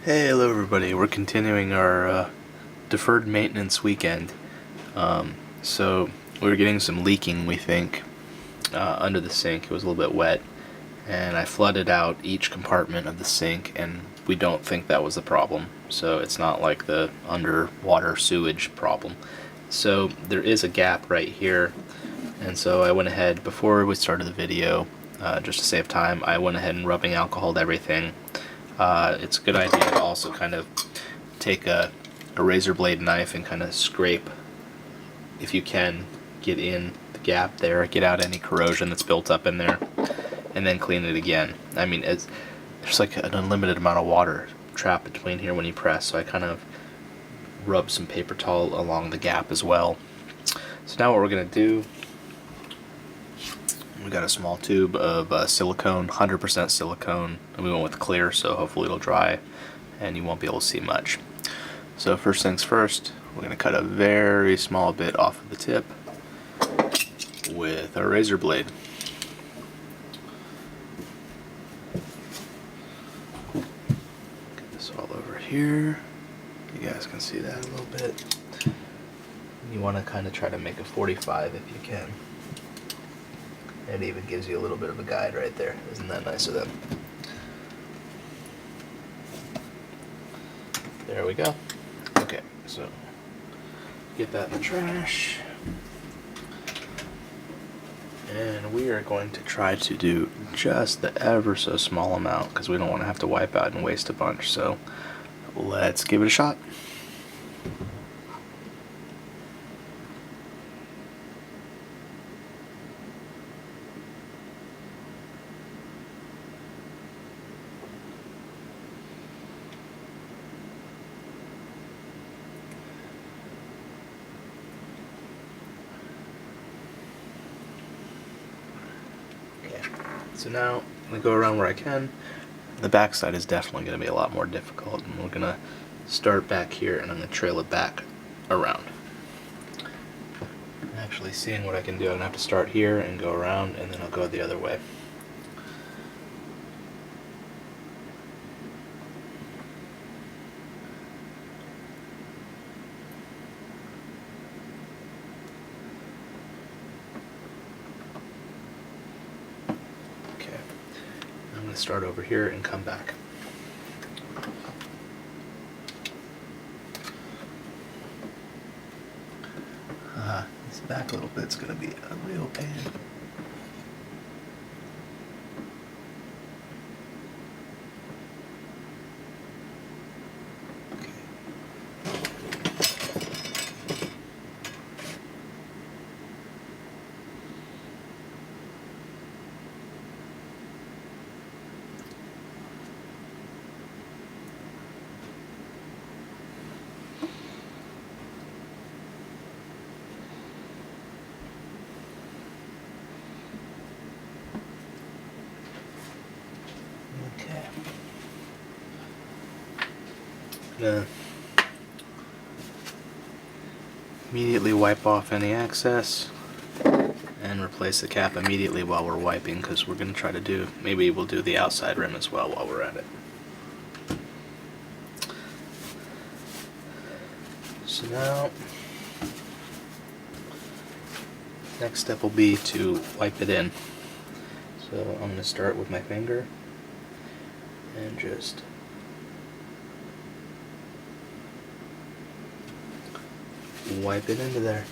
Hey, hello everybody. We're continuing our deferred maintenance weekend. So we were getting some leaking, we think, under the sink. It was a little bit wet, and I flooded out each compartment of the sink, and we don't think that was the problem. So it's not like the underwater sewage problem. So there is a gap right here, and so I went ahead, before we started the video, just to save time, I went ahead and rubbing alcoholed everything. It's a good idea to also kind of take a razor blade knife and kind of scrape, if you can, get in the gap there, get out any corrosion that's built up in there, and then clean it again. I mean, there's like an unlimited amount of water trapped between here when you press, so I kind of rub some paper towel along the gap as well. So now what we're going to do, we got a small tube of silicone, 100% silicone, and we went with clear, so hopefully it'll dry and you won't be able to see much. So first things first, we're going to cut a very small bit off of the tip with our razor blade. Get this all over here. You guys can see that a little bit. You want to kind of try to make a 45 if you can. It even gives you a little bit of a guide right there. Isn't that nice of them? There we go. Okay, so get that in the trash. And we are going to try to do just the ever so small amount because we don't want to have to wipe out and waste a bunch. So let's give it a shot. So now I'm going to go around where I can. The back side is definitely going to be a lot more difficult, and we're going to start back here and I'm going to trail it back around. Actually seeing what I can do, I'm going to have to start here and go around, and then I'll go the other way. I'm going to start over here and come back. This back little bit's going to be a real pain. Immediately wipe off any excess and replace the cap immediately while we're wiping, because we're going to try to do, maybe we'll do the outside rim as well while we're at it. So now, next step will be to wipe it in. So I'm going to start with my finger and just wipe it into there.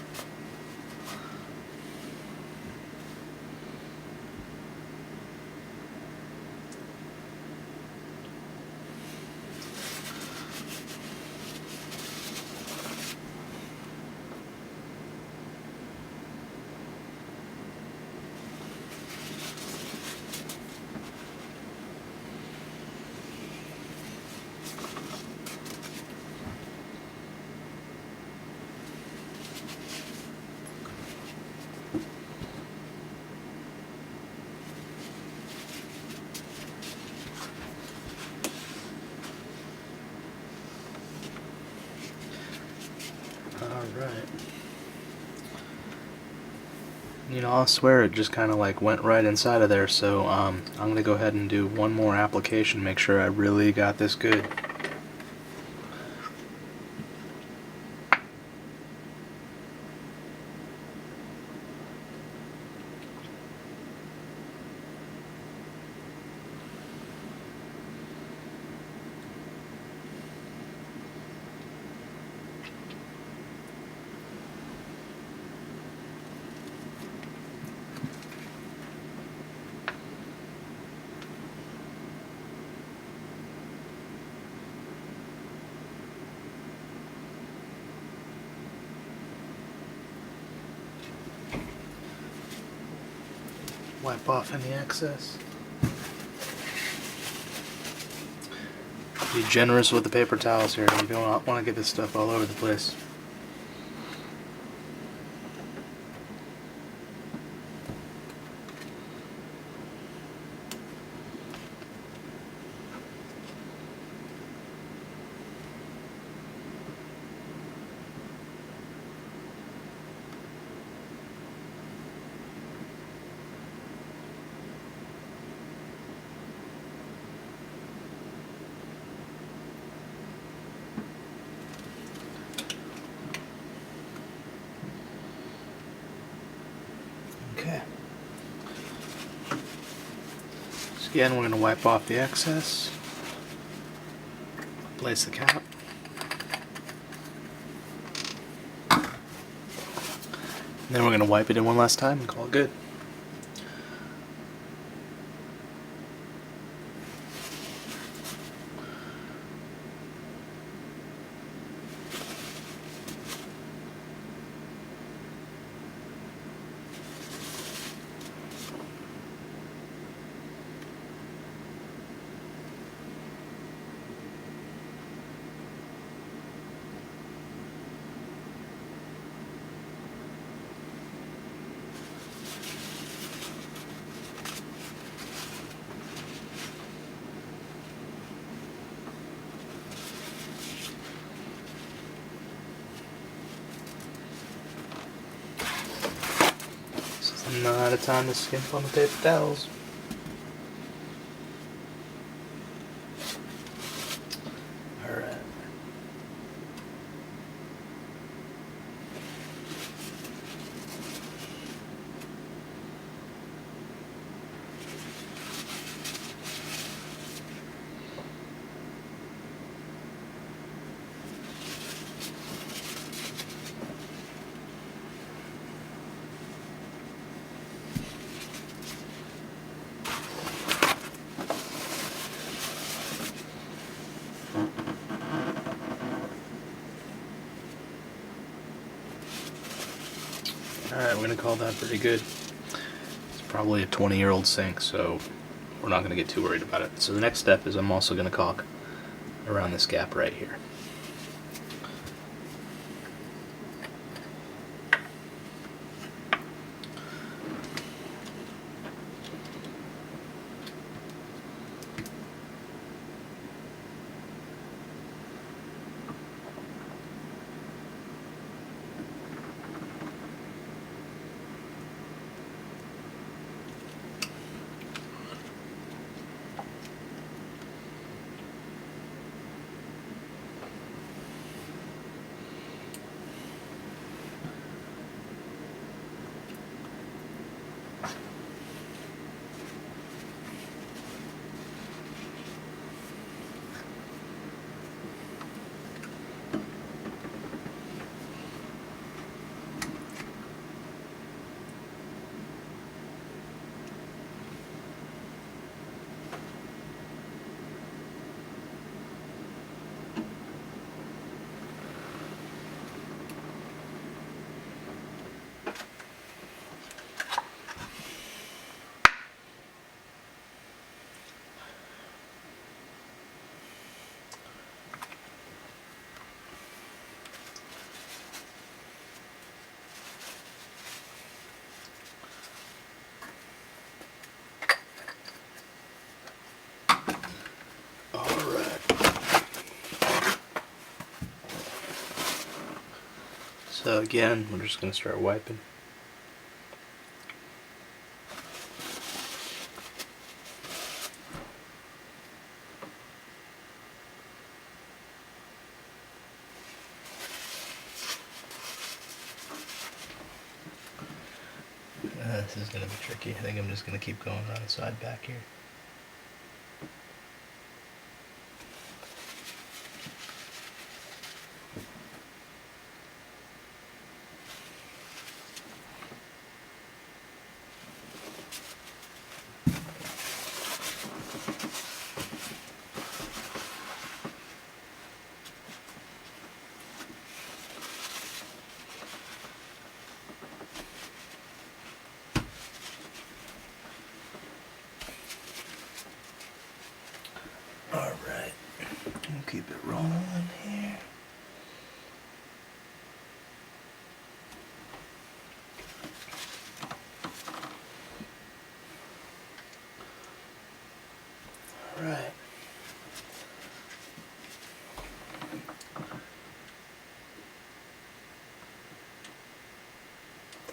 Alright. You know, I'll swear it just kind of like went right inside of there, so I'm going to go ahead and do one more application, make sure I really got this good. Wipe off any excess. Be generous with the paper towels here. You don't want to get this stuff all over the place. Okay. So again, we're going to wipe off the excess. Place the cap. And then we're going to wipe it in one last time and call it good. Not out of time to skimp on the paper towels. Alright. Alright, we're going to call that pretty good. It's probably a 20-year-old sink, so we're not going to get too worried about it. So the next step is I'm also going to caulk around this gap right here. So again, we're just going to start wiping. This is going to be tricky. I think I'm just going to keep going on the side back here. keep it rolling here. Alright.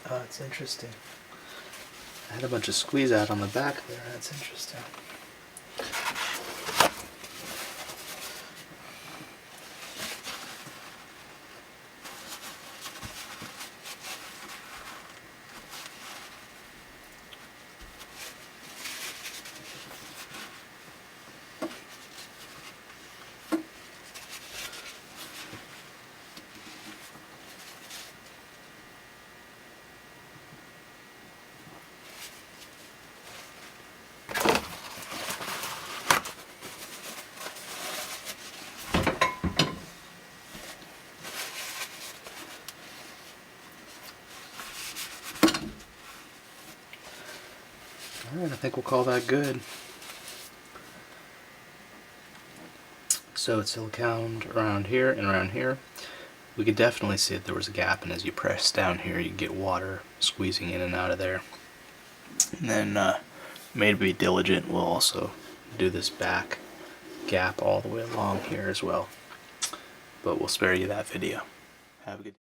Oh, it's interesting. I had a bunch of squeeze out on the back there. That's interesting. Alright, I think we'll call that good. So it's siliconed around here and around here. We could definitely see that there was a gap, and as you press down here you get water squeezing in and out of there. And then maybe be diligent, we'll also do this back gap all the way along here as well. But we'll spare you that video. Have a good day.